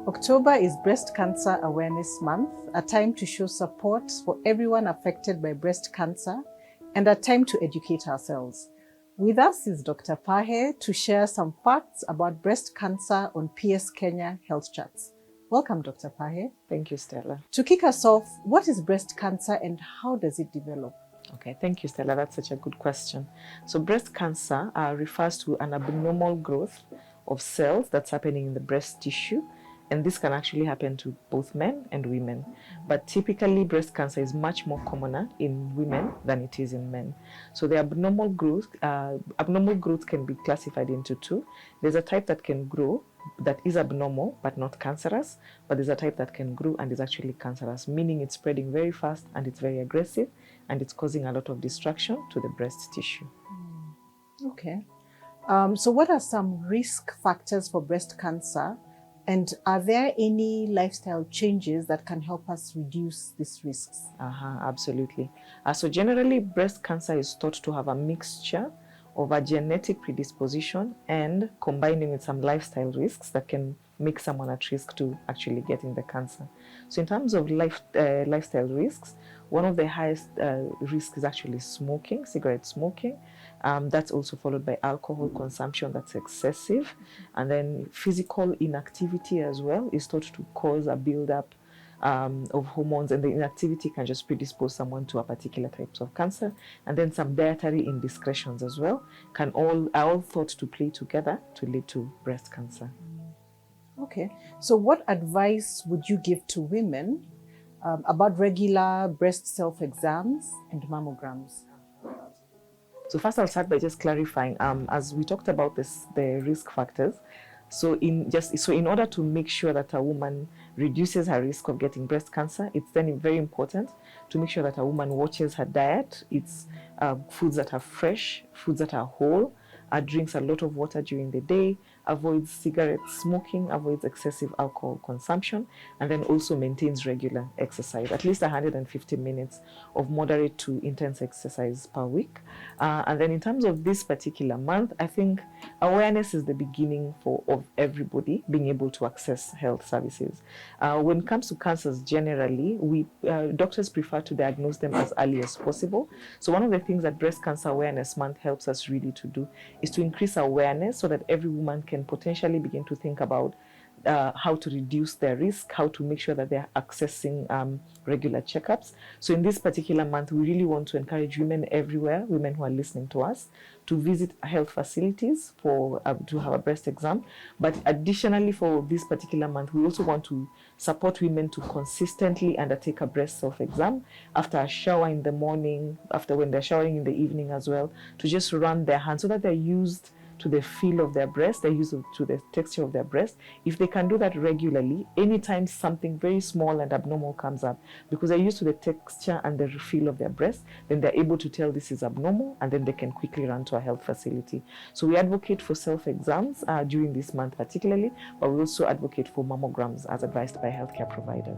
October is Breast Cancer Awareness Month, a time to show support for everyone affected by breast cancer and a time to educate ourselves. With us is Dr. Pahe to share some facts about breast cancer on PS Kenya Health Charts. Welcome, Dr. Pahe. Thank you, Stella. To kick us off, what is breast cancer and how does it develop? Okay, thank you, Stella. That's such a good question. So breast cancer refers to an abnormal growth of cells that's happening in the breast tissue. And this can actually happen to both men and women. But typically, breast cancer is much more commoner in women than it is in men. So the abnormal growth can be classified into two. There's a type that can grow that is abnormal but not cancerous, but there's a type that can grow and is actually cancerous, meaning it's spreading very fast and it's very aggressive and it's causing a lot of destruction to the breast tissue. Okay. So what are some risk factors for breast cancer? And are there any lifestyle changes that can help us reduce these risks? Absolutely. So generally, breast cancer is thought to have a mixture of a genetic predisposition and combining with some lifestyle risks that can make someone at risk to actually getting the cancer. So in terms of lifestyle risks, one of the highest risks is actually smoking, cigarette smoking. That's also followed by alcohol consumption that's excessive. And then physical inactivity as well is thought to cause a buildup of hormones, and the inactivity can just predispose someone to a particular types of cancer. And then some dietary indiscretions as well are all thought to play together to lead to breast cancer. Okay, so what advice would you give to women about regular breast self-exams and mammograms? So first I'll start by just clarifying, as we talked about the risk factors. So in order to make sure that a woman reduces her risk of getting breast cancer, it's then very important to make sure that a woman watches her diet, eats foods that are fresh, foods that are whole, drinks a lot of water during the day, avoids cigarette smoking, avoids excessive alcohol consumption, and then also maintains regular exercise, at least 150 minutes of moderate to intense exercise per week. And then in terms of this particular month, I think awareness is the beginning of everybody being able to access health services. When it comes to cancers generally, doctors prefer to diagnose them as early as possible. So one of the things that Breast Cancer Awareness Month helps us really to do is to increase awareness so that every woman can potentially begin to think about how to reduce their risk, how to make sure that they're accessing regular checkups. So in this particular month, we really want to encourage women everywhere, women who are listening to us, to visit health facilities to have a breast exam. But additionally, for this particular month, we also want to support women to consistently undertake a breast self-exam after a shower in the morning, after when they're showering in the evening as well, to just run their hands so that they're used to the feel of their breast, they're used to the texture of their breast. If they can do that regularly, anytime something very small and abnormal comes up, because they're used to the texture and the feel of their breast, then they're able to tell this is abnormal, and then they can quickly run to a health facility. So we advocate for self-exams during this month particularly, but we also advocate for mammograms as advised by healthcare providers.